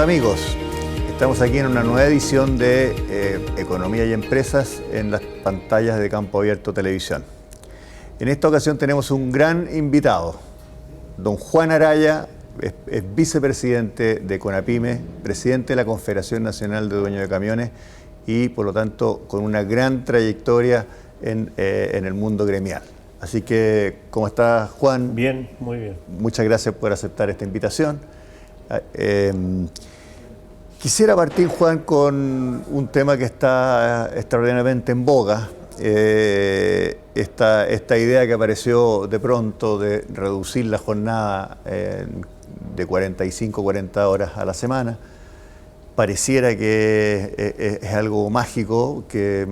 amigos, estamos aquí en una nueva edición de Economía y Empresas en las pantallas de Campo Abierto Televisión. En esta ocasión tenemos un gran invitado, don Juan Araya, es vicepresidente de CONAPYME, presidente de la Confederación Nacional de Dueños de Camiones y por lo tanto con una gran trayectoria en el mundo gremial. Así que, ¿cómo está, Juan? Bien, muy bien. Muchas gracias por aceptar esta invitación. Quisiera partir, Juan, con un tema que está extraordinariamente en boga. Esta idea que apareció de pronto de reducir la jornada de 45 40 horas a la semana. Pareciera que es algo mágico, que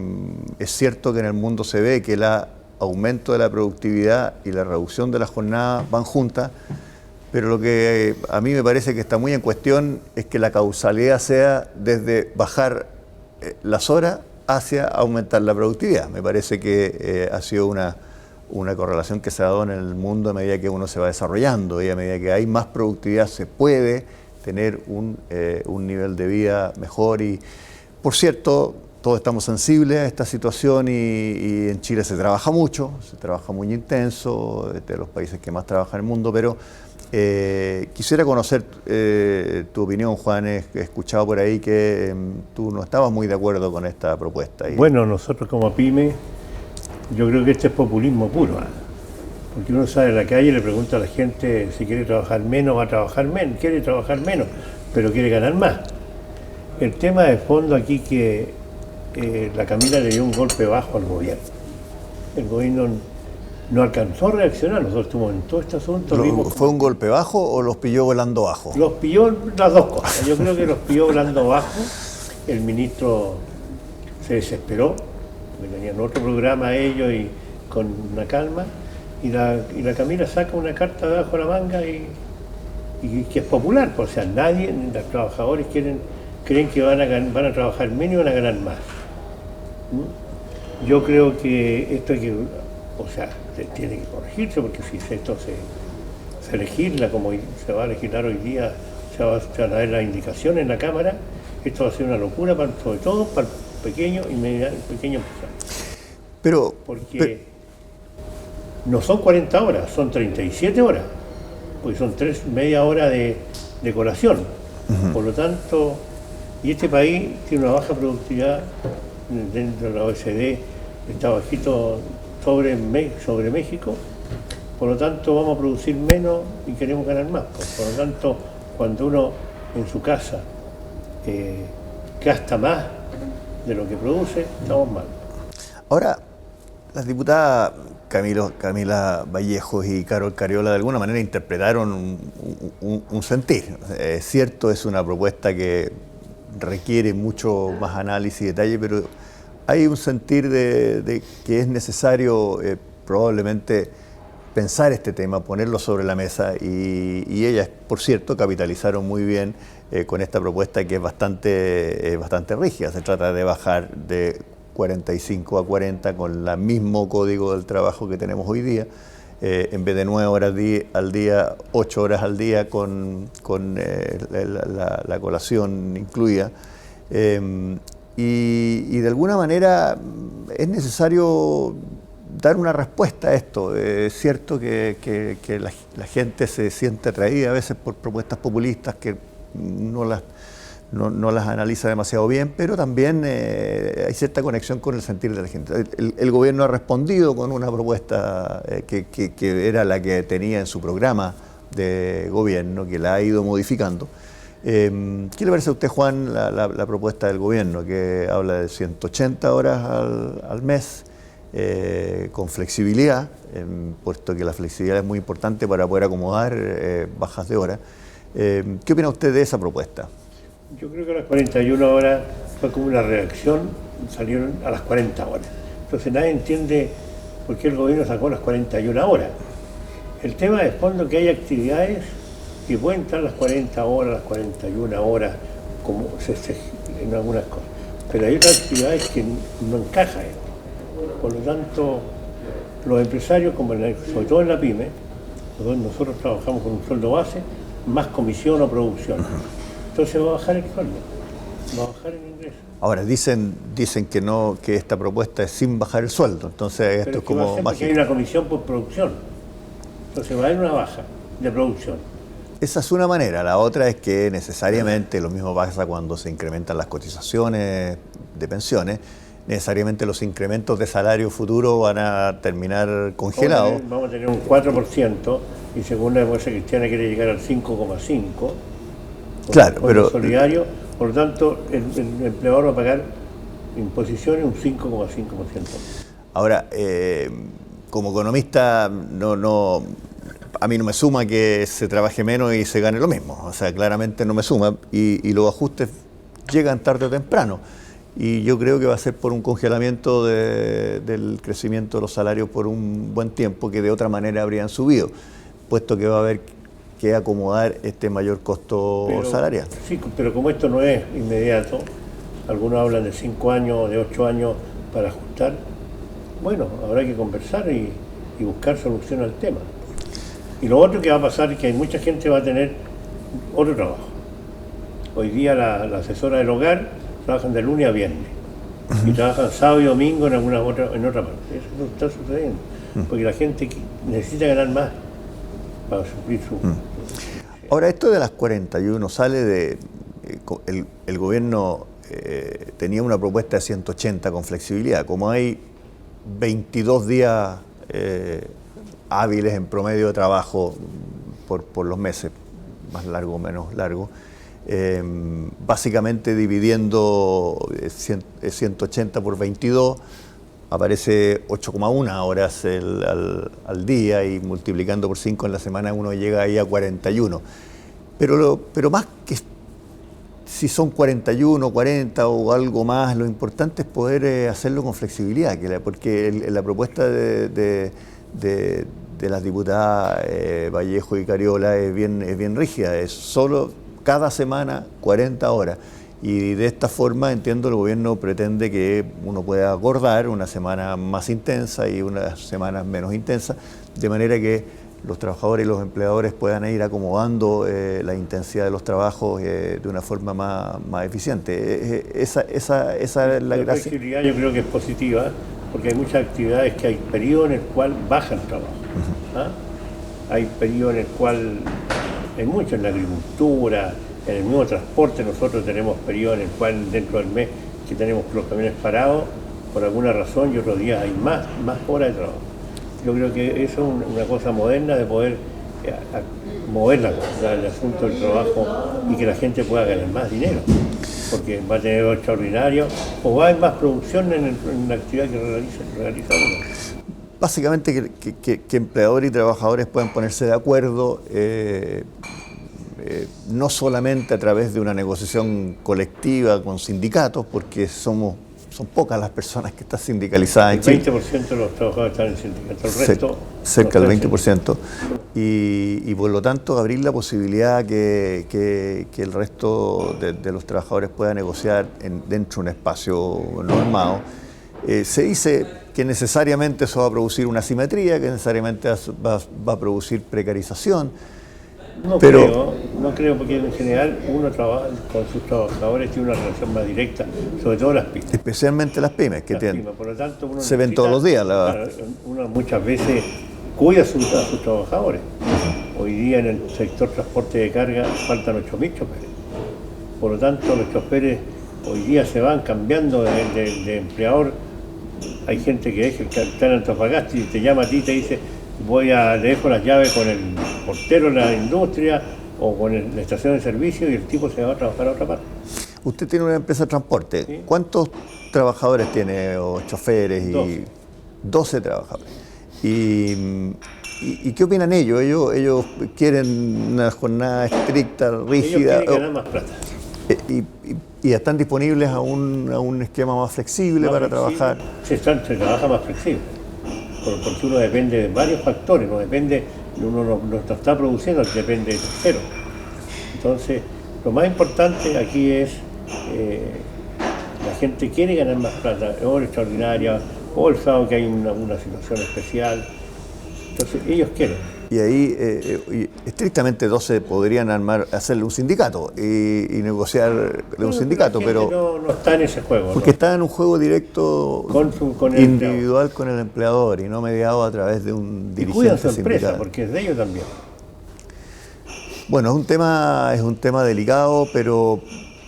es cierto que en el mundo se ve que el aumento de la productividad y la reducción de la jornada van juntas, pero lo que a mí me parece que está muy en cuestión es que la causalidad sea desde bajar las horas hacia aumentar la productividad. Me parece que ha sido una correlación que se ha dado en el mundo a medida que uno se va desarrollando y a medida que hay más productividad se puede tener un nivel de vida mejor. Y, por cierto, todos estamos sensibles a esta situación y en Chile se trabaja mucho, se trabaja muy intenso, de los países que más trabajan en el mundo, pero quisiera conocer tu opinión, Juan. He escuchado por ahí que tú no estabas muy de acuerdo con esta propuesta. Bueno, nosotros como PYME, yo creo que este es populismo puro, porque uno sale a la calle y le pregunta a la gente si quiere trabajar menos, va a trabajar menos, quiere trabajar menos, pero quiere ganar más. El tema de fondo aquí que la Camila le dio un golpe bajo al gobierno. El gobierno no alcanzó a reaccionar, nosotros estuvimos en todo este asunto. ¿Fue un golpe bajo o los pilló volando bajo? Los pilló las dos cosas. Yo creo que los pilló volando bajo. El ministro se desesperó, porque tenían otro programa ellos y con una calma, y la Camila saca una carta debajo de la manga y que es popular, o sea, nadie, ni los trabajadores creen que van a trabajar menos y van a ganar más. Yo creo que esto hay que, o sea, tiene que corregirse, porque si esto se legisla como se va a legislar hoy día, se van a dar las indicaciones en la Cámara, esto va a ser una locura, sobre todo para el pequeño y pequeño empresario. Porque no son 40 horas, son 37 horas, porque son media hora de colación. Por lo tanto, y este país tiene una baja productividad dentro de la OECD, está bajito sobre México, por lo tanto vamos a producir menos y queremos ganar más. Por lo tanto, cuando uno en su casa gasta más de lo que produce, estamos mal. Ahora, las diputadas Camila Vallejos y Carol Cariola de alguna manera interpretaron un sentir. Es cierto, es una propuesta que requiere mucho más análisis y detalle, pero hay un sentir de que es necesario probablemente pensar este tema, ponerlo sobre la mesa y ellas, por cierto, capitalizaron muy bien con esta propuesta que es bastante rígida. Se trata de bajar de 45 a 40 con el mismo código del trabajo que tenemos hoy día, en vez de 9 horas al día, 8 horas al día con la colación incluida. Y de alguna manera es necesario dar una respuesta a esto. Es cierto que la gente se siente atraída a veces por propuestas populistas que no las analiza demasiado bien, pero también hay cierta conexión con el sentir de la gente. El gobierno ha respondido con una propuesta que era la que tenía en su programa de gobierno, que la ha ido modificando. ¿Qué le parece a usted, Juan, la propuesta del gobierno, que habla de 180 horas al mes, con flexibilidad, puesto que la flexibilidad es muy importante para poder acomodar bajas de horas? ¿Qué opina usted de esa propuesta? Yo creo que a las 41 horas fue como una reacción, salieron a las 40 horas. Entonces nadie entiende por qué el gobierno sacó las 41 horas. El tema de fondo es que hay actividades que pueden estar las 40 horas, las 41 horas, como en algunas cosas. Pero hay otras actividades que no encajan. Por lo tanto, los empresarios, sobre todo en la PYME, nosotros trabajamos con un sueldo base, más comisión o producción. entonces va a bajar el sueldo, va a bajar el ingreso. Ahora, dicen que no, que esta propuesta es sin bajar el sueldo, entonces esto Pero es como mágico. Hay una comisión por producción, entonces va a haber una baja de producción. Esa es una manera. La otra es que necesariamente, lo mismo pasa cuando se incrementan las cotizaciones de pensiones, necesariamente los incrementos de salario futuro van a terminar congelados. Vamos a tener un 4% y según la democracia cristiana quiere llegar al 5,5%. Claro, pero solidario, por lo tanto el empleador va a pagar imposiciones un 5,5%. Ahora, como economista, a mí no me suma que se trabaje menos y se gane lo mismo. O sea, claramente no me suma y los ajustes llegan tarde o temprano. Y yo creo que va a ser por un congelamiento del crecimiento de los salarios por un buen tiempo, que de otra manera habrían subido, puesto que va a haber que acomodar este mayor costo salarial. Sí, pero como esto no es inmediato, algunos hablan de 5 años, de 8 años para ajustar, bueno, habrá que conversar y buscar solución al tema. Y lo otro que va a pasar es que hay mucha gente que va a tener otro trabajo. Hoy día la asesora del hogar trabajan de lunes a viernes y trabajan sábado y domingo en otra parte. Eso no está sucediendo, porque la gente necesita ganar más para suplir su... Ahora, esto de las 41 sale de... el gobierno tenía una propuesta de 180 con flexibilidad. Como hay 22 días hábiles en promedio de trabajo por los meses, más largo o menos largo, básicamente dividiendo 180 por 22, aparece 8,1 horas al día y multiplicando por 5 en la semana uno llega ahí a 41. Pero más que si son 41, 40 o algo más, lo importante es poder hacerlo con flexibilidad, porque la propuesta de las diputadas Vallejo y Cariola es bien rígida, es solo cada semana 40 horas. Y de esta forma, entiendo, el gobierno pretende que uno pueda acordar una semana más intensa y unas semanas menos intensas, de manera que los trabajadores y los empleadores puedan ir acomodando la intensidad de los trabajos de una forma más eficiente. Esa es la gracia. flexibilidad yo creo que es positiva, porque hay muchas actividades que hay periodos en el cual baja el trabajo. ¿Ah? Hay periodos en el cual, hay mucho en la agricultura, en el mismo transporte. Nosotros tenemos periodos en el cual dentro del mes que tenemos los camiones parados por alguna razón y otros días hay más horas de trabajo. Yo creo que eso es una cosa moderna de poder mover el asunto del trabajo y que la gente pueda ganar más dinero, porque va a tener algo extraordinario o va a haber más producción en la actividad que realiza uno. Básicamente que empleadores y trabajadores puedan ponerse de acuerdo, no solamente a través de una negociación colectiva con sindicatos, porque son pocas las personas que están sindicalizadas en Chile. El 20% de los trabajadores están en sindicatos, el resto... Cerca del 20%. Y por lo tanto abrir la posibilidad que el resto de los trabajadores pueda negociar dentro de un espacio normado. Se dice que necesariamente eso va a producir una asimetría, que necesariamente va a producir precarización. No creo, porque en general uno trabaja con sus trabajadores, tiene una relación más directa, sobre todo las pymes. Especialmente las pymes, que por lo tanto, uno se ven todos los días. Uno muchas veces cuida a sus trabajadores. Hoy día en el sector transporte de carga faltan 8.000 choferes. Por lo tanto, los choferes hoy día se van cambiando de empleador. Hay gente que está en Antofagasta y te llama a ti y te dice: le dejo las llaves con el portero de la industria o con la estación de servicio, y el tipo se va a trabajar a otra parte. Usted tiene una empresa de transporte. ¿Sí? ¿Cuántos trabajadores tiene, o choferes? 12 trabajadores. ¿Y qué opinan ellos? ¿Ellos quieren una jornada estricta, rígida? Ellos quieren ganar más plata. ¿Y están disponibles a un esquema más flexible para trabajar? Se trabaja más flexible, porque uno depende de varios factores, uno no está produciendo, depende de terceros. Entonces, lo más importante aquí es la gente quiere ganar más plata, o la extraordinaria, o el sábado que hay una situación especial. Entonces, ellos quieren. Y ahí estrictamente 12 podrían hacerle un sindicato y negociar un sindicato, pero no está en ese juego. porque está en un juego directo con el individual con el empleador y no mediado a través de un dirigente cuida su empresa, sindical. porque es de ellos también. Bueno, es un tema delicado, pero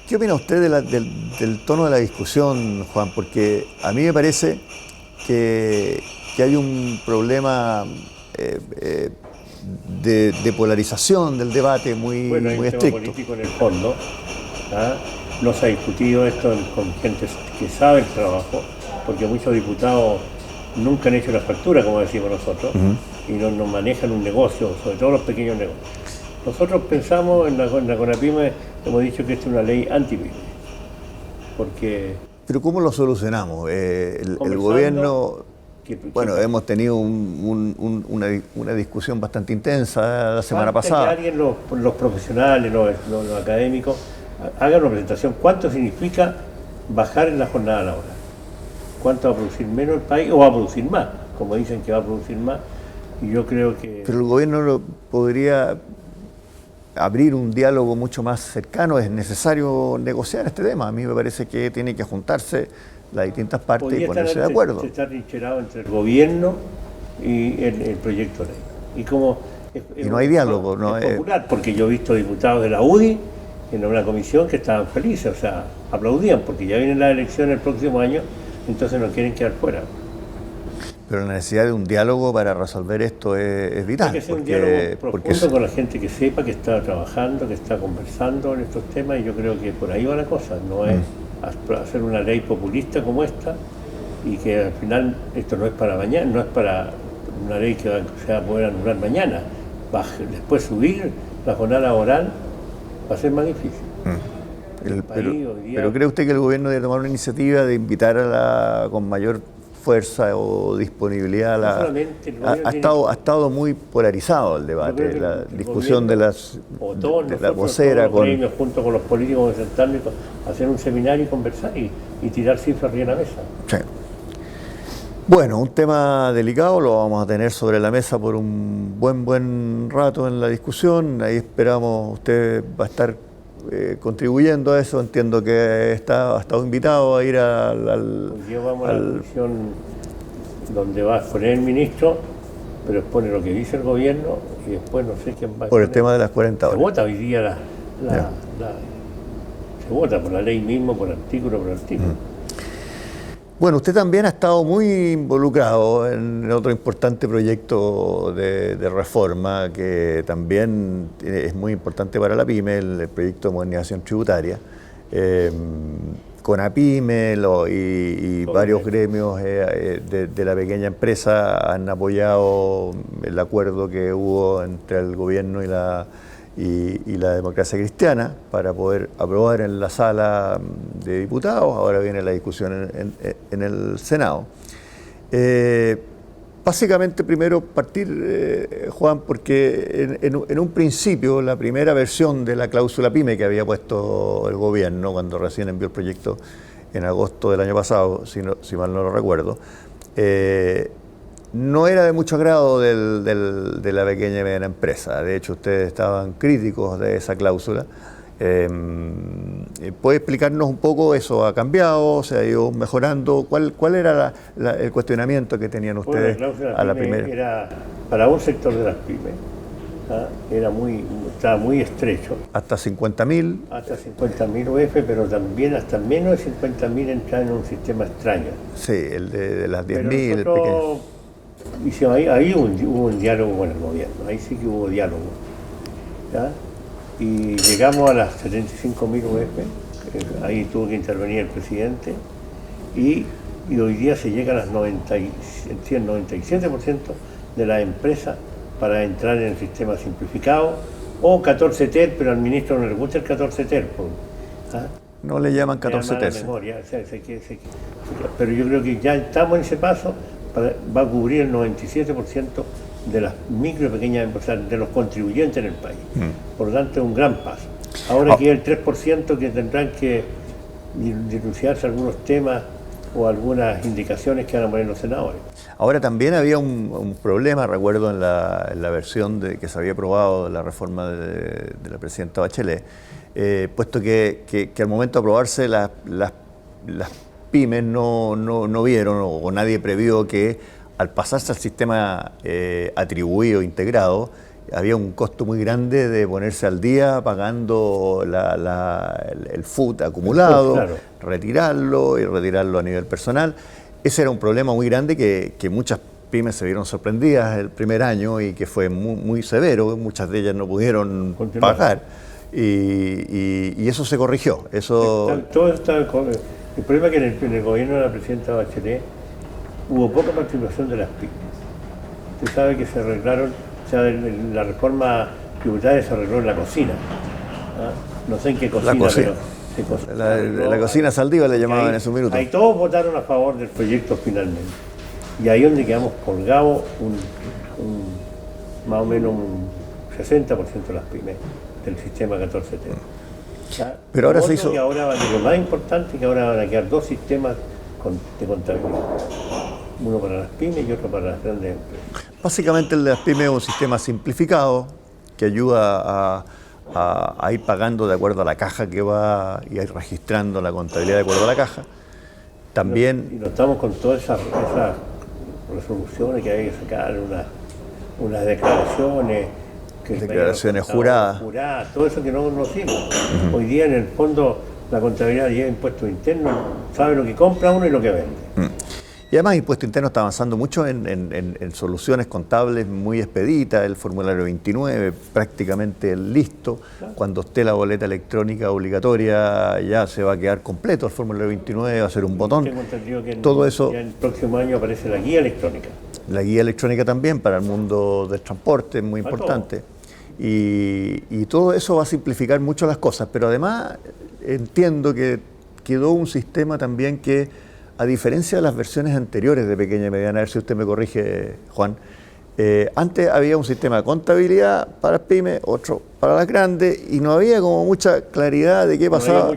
¿qué opina usted del tono de la discusión, Juan? Porque a mí me parece que hay un problema de polarización del debate muy Hay un estricto. tema político en el fondo. No se ha discutido esto con gente que sabe el trabajo, porque muchos diputados nunca han hecho la factura, como decimos nosotros, y no manejan un negocio, sobre todo los pequeños negocios. Nosotros pensamos en la CONAPYME, hemos dicho que esta es una ley anti-pyme, porque... Pero ¿cómo lo solucionamos? El gobierno... Bueno, hemos tenido una discusión bastante intensa la semana pasada. Que alguien, los profesionales, los académicos, hagan una presentación. ¿Cuánto significa bajar en la jornada laboral? ¿Cuánto va a producir menos el país o va a producir más? Como dicen que va a producir más. Y yo creo que... Pero el gobierno podría abrir un diálogo mucho más cercano. Es necesario negociar este tema. A mí me parece que tiene que juntarse las distintas partes y ponerse de acuerdo. Está trincherado entre el gobierno y el proyecto de ley. Y no hay diálogo. No es popular, porque yo he visto diputados de la UDI en una comisión que estaban felices, o sea, aplaudían, porque ya vienen las elecciones el próximo año, entonces no quieren quedar fuera. Pero la necesidad de un diálogo para resolver esto es vital. Hay que hacer un diálogo profundo con la gente que sepa, que está trabajando, que está conversando en estos temas, y yo creo que por ahí va la cosa, no es hacer una ley populista como esta, y que al final esto no es para mañana, no es para una ley que se va a poder anular mañana. Después subir la jornada laboral va a ser más difícil. Pero ¿cree usted que el gobierno debe tomar una iniciativa de invitar con mayor fuerza o disponibilidad? Ha estado muy polarizado el debate, la discusión de la vocera. Junto con los políticos, sentarnos, hacer un seminario y conversar y tirar cifras arriba de la mesa. Sí. Bueno, un tema delicado, lo vamos a tener sobre la mesa por un buen rato en la discusión. Ahí esperamos, usted va a estar contribuyendo a eso. Entiendo que ha estado invitado a ir Hoy día vamos a la comisión donde va a exponer el ministro, pero expone lo que dice el gobierno y después no sé quién va a... Por el tema de las 40 horas. Se vota hoy día se vota por la ley mismo, por artículo por artículo. Bueno, usted también ha estado muy involucrado en otro importante proyecto de reforma que también es muy importante para la PYME, el proyecto de modernización tributaria. CONAPYME y varios gremios de la pequeña empresa han apoyado el acuerdo que hubo entre el gobierno y la democracia cristiana para poder aprobar en la sala de diputados. Ahora viene la discusión en el Senado. Básicamente, primero partir, Juan, porque en un principio la primera versión de la cláusula PYME que había puesto el gobierno cuando recién envió el proyecto en agosto del año pasado, si mal no lo recuerdo, no era de mucho agrado de la pequeña y mediana empresa. De hecho, ustedes estaban críticos de esa cláusula. ¿Puede explicarnos un poco eso? ¿Ha cambiado? ¿Se ha ido mejorando? ¿Cuál era el cuestionamiento que tenían ustedes a la primera? Era para un sector de las pymes, estaba muy estrecho. ¿Hasta 50.000? Hasta 50.000 UF, pero también hasta menos de 50.000 entran en un sistema extraño. Sí, el de las 10.000. Ahí hubo un diálogo con el gobierno, ahí sí que hubo diálogo. ¿Ya? Y llegamos a las 75.000 UF, ahí tuvo que intervenir el presidente, y hoy día se llega a las 97% de las empresas para entrar en el sistema simplificado, o 14 TER, pero al ministro no le gusta el 14 TER. No le llaman 14 TER. Pero yo creo que ya estamos en ese paso, va a cubrir el 97% de las micro y pequeñas empresas, de los contribuyentes en el país. Por lo tanto, es un gran paso. Ahora queda el 3% que tendrán que denunciarse algunos temas o algunas indicaciones que van a poner los senadores. Ahora también había un problema, recuerdo en la versión que se había aprobado de la reforma de la presidenta Bachelet, puesto que al momento de aprobarse las pymes no vieron o nadie previó que al pasarse al sistema atribuido, integrado, había un costo muy grande de ponerse al día pagando el FUT acumulado, Claro. retirarlo y retirarlo a nivel personal. Ese era un problema muy grande que muchas pymes se vieron sorprendidas el primer año y que fue muy severo, muchas de ellas no pudieron Continuar. pagar y eso se corrigió. Eso, El problema es que en el gobierno de la presidenta Bachelet hubo poca participación de las pymes. Usted sabe que se arreglaron, o sea, la reforma tributaria se arregló en la cocina. ¿Ah? No sé en qué cocina, cocina. pero se la cocina Saldívar le llamaban en esos minutos. Ahí todos votaron a favor del proyecto finalmente. Y ahí donde quedamos colgados más o menos un 60% de las pymes del sistema 1470. ¿Ya? Pero ahora Lo se otro hizo... que ahora lo más importante es que ahora van a quedar dos sistemas de contabilidad. Uno para las pymes y otro para las grandes empresas. Básicamente el de las pymes es un sistema simplificado que ayuda a ir pagando de acuerdo a la caja que va y a ir registrando la contabilidad de acuerdo a la caja. También... Y nos estamos con todas esas resoluciones que hay que sacar, unas declaraciones. Declaraciones juradas. Todo eso que no sirve. Hoy día en el fondo la contabilidad lleva impuestos internos, sabe lo que compra uno y lo que vende. Y además Impuesto Interno está avanzando mucho en soluciones contables muy expeditas, el formulario 29 prácticamente listo. Claro. Cuando esté la boleta electrónica obligatoria ya se va a quedar completo el formulario 29, va a ser un botón. Tengo entendido que Todo eso, ya el próximo año aparece la guía electrónica. la guía electrónica también para el mundo del transporte es muy importante. Y todo eso va a simplificar mucho las cosas, pero además entiendo que quedó un sistema también que, a diferencia de las versiones anteriores de pequeña y mediana, a ver si usted me corrige, Juan, antes había un sistema de contabilidad para pymes, otro para las grandes, y no había como mucha claridad de qué pasaba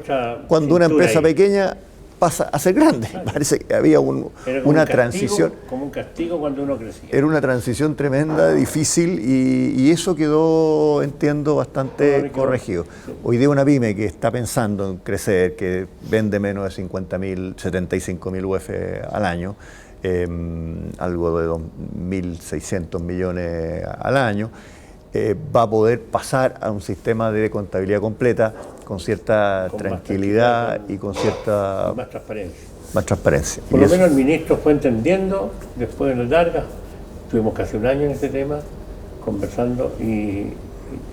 cuando una empresa pequeña pasa a ser grande. Claro. Parece que había una transición. Como un castigo cuando uno crecía. Era una transición tremenda, difícil, y eso quedó, entiendo, bastante corregido. Sí. Hoy día una pyme que está pensando en crecer, que vende menos de 50.000, 75.000 UF al año, algo de 2.600 millones al año, va a poder pasar a un sistema de contabilidad completa con cierta tranquilidad y con cierta más transparencia. Por y lo menos el ministro fue entendiendo, después de las largas, tuvimos casi un año en este tema, conversando, y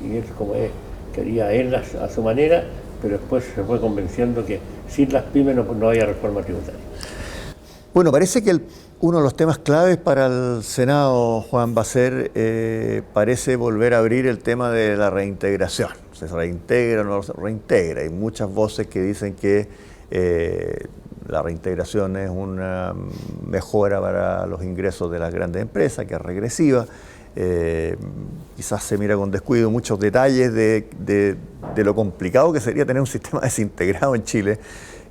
él, como es, quería él a su manera, pero después se fue convenciendo que sin las pymes no había reforma tributaria. Bueno, parece que uno de los temas claves para el Senado, Juan, va a ser, parece volver a abrir el tema de la reintegración. ¿Se reintegra o no se reintegra? Hay muchas voces que dicen que la reintegración es una mejora para los ingresos de las grandes empresas, que es regresiva. Quizás se mira con descuido muchos detalles de lo complicado que sería tener un sistema desintegrado en Chile,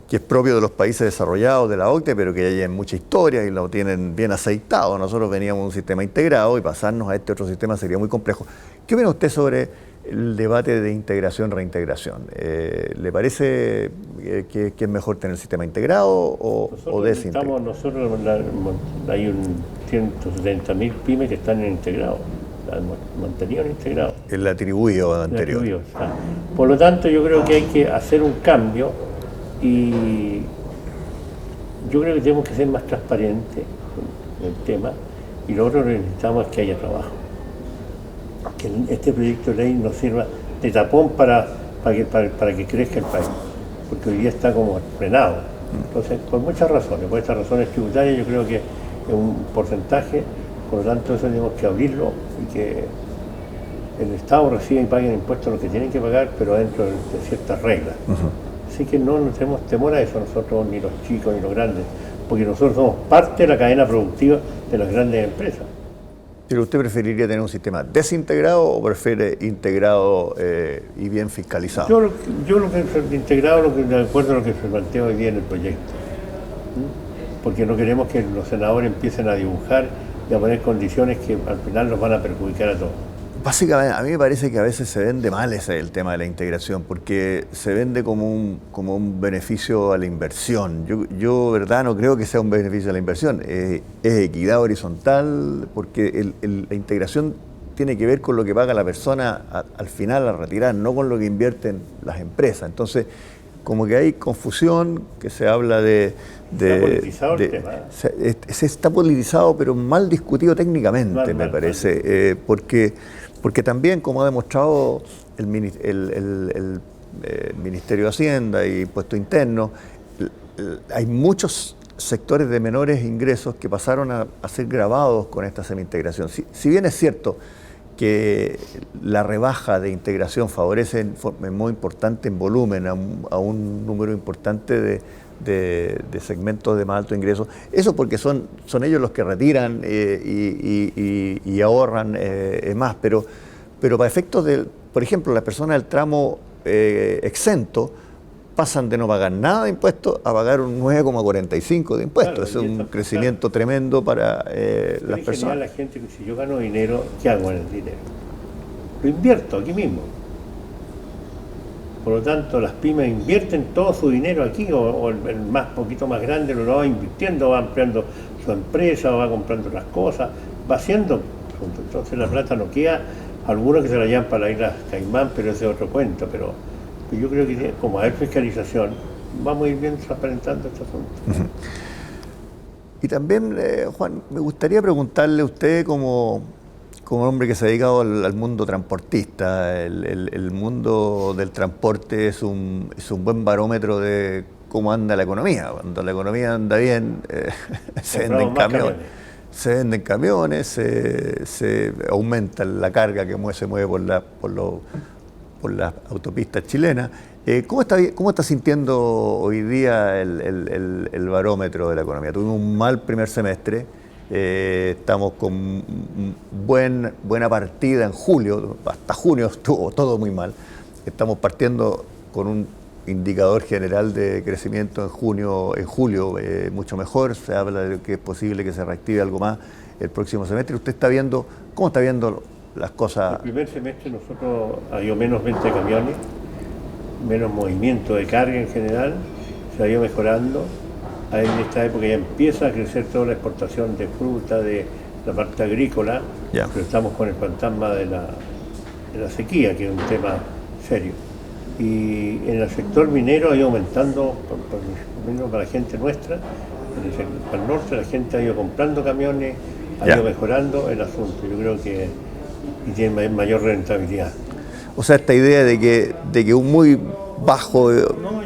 que es propio de los países desarrollados de la OCDE, pero que ya llevan mucha historia y lo tienen bien aceitado. Nosotros veníamos de un sistema integrado y pasarnos a este otro sistema sería muy complejo. ¿Qué opina usted sobre el debate de integración-reintegración? ¿Le parece que es mejor tener el sistema integrado o desintegrado? Nosotros hay 170.000 pymes que están integrados, mantenidos integrados. El atribuido anterior. Por lo tanto, yo creo que hay que hacer un cambio. Y yo creo que tenemos que ser más transparentes con el tema, y lo otro que necesitamos es que haya trabajo. Que este proyecto de ley nos sirva de tapón para que crezca el país, porque hoy día está como frenado. Entonces, por muchas razones, por estas razones tributarias, yo creo que es un porcentaje, por lo tanto eso tenemos que abrirlo y que el Estado reciba y pague impuestos los que tienen que pagar, pero dentro de ciertas reglas. Así que no tenemos temor a eso nosotros, ni los chicos ni los grandes, porque nosotros somos parte de la cadena productiva de las grandes empresas. ¿Pero usted preferiría tener un sistema desintegrado o prefiere integrado y bien fiscalizado? Yo lo que integrado, de acuerdo a lo que se plantea hoy día en el proyecto. porque no queremos que los senadores empiecen a dibujar y a poner condiciones que al final nos van a perjudicar a todos. Básicamente, a mí me parece que a veces se vende mal el tema de la integración, porque se vende como un beneficio a la inversión. Yo, verdad, no creo que sea un beneficio a la inversión. Es equidad horizontal, porque la integración tiene que ver con lo que paga la persona al final, al retirar, no con lo que invierten las empresas. Entonces, como que hay confusión, que se habla Está politizado el tema. Se está politizado, pero mal discutido técnicamente, me parece, porque también, como ha demostrado el Ministerio de Hacienda y Impuesto Interno, hay muchos sectores de menores ingresos que pasaron a ser gravados con esta semi-integración. Si bien es cierto que la rebaja de integración favorece en muy importante en volumen a un número importante de segmentos de más alto ingreso, eso porque son ellos los que retiran y ahorran más, pero para efectos de, por ejemplo, las personas del tramo exento pasan de no pagar nada de impuestos a pagar un 9,45 de impuestos. Claro, es un crecimiento tremendo para las personas. La gente que si yo gano dinero, ¿qué hago con el dinero? Lo invierto aquí mismo. Por lo tanto, las pymes invierten todo su dinero aquí, o el poquito más grande lo va invirtiendo, va ampliando su empresa, va comprando las cosas, va haciendo. Entonces la plata no queda, algunos que se la llevan para la isla Caimán, pero ese es otro cuento. Pero yo creo que como hay fiscalización, vamos a ir bien transparentando este asunto. Y también, Juan, me gustaría preguntarle a usted como hombre que se ha dedicado al mundo transportista, el mundo del transporte es un buen barómetro de cómo anda la economía. Cuando la economía anda bien, se venden camiones. Se venden camiones, se aumenta la carga que se mueve por las autopistas chilenas. ¿Cómo está sintiendo hoy día el barómetro de la economía? Tuvimos un mal primer semestre, estamos con buena partida en julio, hasta junio estuvo todo muy mal. Estamos partiendo con un indicador general de crecimiento en julio mucho mejor. Se habla de que es posible que se reactive algo más el próximo semestre. ¿Usted está viendo, cómo está viendo las cosas? El primer semestre nosotros ha habido menos venta de camiones, menos movimiento de carga en general, se ha ido mejorando. En esta época ya empieza a crecer toda la exportación de fruta, de la parte agrícola, pero estamos con el fantasma de la sequía, que es un tema serio. Y en el sector minero ha ido aumentando, por lo menos para la gente nuestra, para el norte la gente ha ido comprando camiones, ha ido mejorando el asunto, yo creo que y tiene mayor rentabilidad. O sea, esta idea de que un muy bajo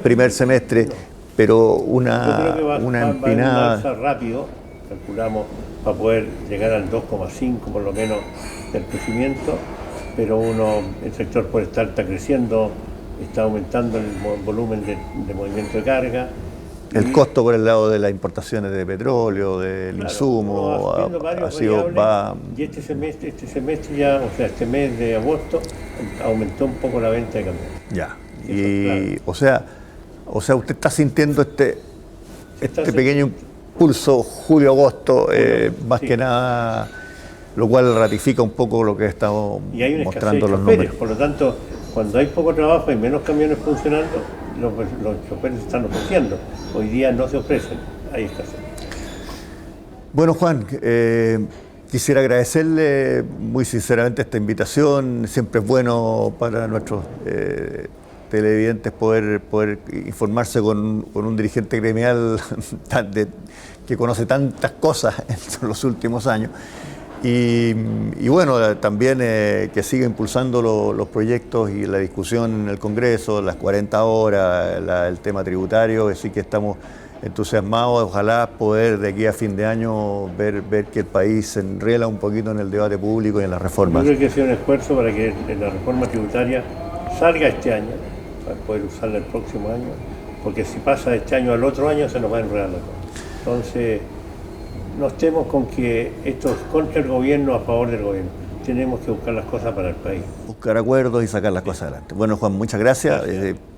primer semestre, pero una empinada... Va a alza rápido, calculamos, para poder llegar al 2,5 por lo menos del crecimiento, pero el sector forestal está creciendo, está aumentando el volumen de movimiento de carga. El costo por el lado de las importaciones de petróleo, del insumo, ha sido... Y este semestre ya, o sea, este mes de agosto, aumentó un poco la venta de camiones. Ya, o sea, usted está sintiendo este pequeño impulso julio-agosto, más que nada, lo cual ratifica un poco lo que estamos mostrando los números. Por lo tanto, cuando hay poco trabajo y menos camiones funcionando, los choferes están ofreciendo. Hoy día no se ofrecen, hay escasez. Bueno, Juan, quisiera agradecerle muy sinceramente esta invitación. Siempre es bueno para nuestros televidentes poder informarse con un dirigente gremial que conoce tantas cosas en los últimos años. Y bueno, también que siga impulsando los proyectos y la discusión en el Congreso, las 40 horas, el tema tributario, así que estamos entusiasmados, ojalá poder de aquí a fin de año ver que el país se enriela un poquito en el debate público y en las reformas. Yo creo que ha sido un esfuerzo para que la reforma tributaria salga este año, para poder usarla el próximo año, porque si pasa este año al otro año se nos va a enredar la cosa. Entonces, no estemos con que esto es contra el gobierno o a favor del gobierno. tenemos que buscar las cosas para el país. Buscar acuerdos y sacar las cosas adelante. Bueno, Juan, muchas gracias.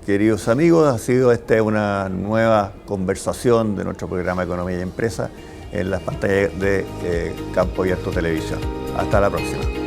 Queridos amigos, ha sido una nueva conversación de nuestro programa Economía y Empresa en las pantallas de Campo Abierto Televisión. Hasta la próxima.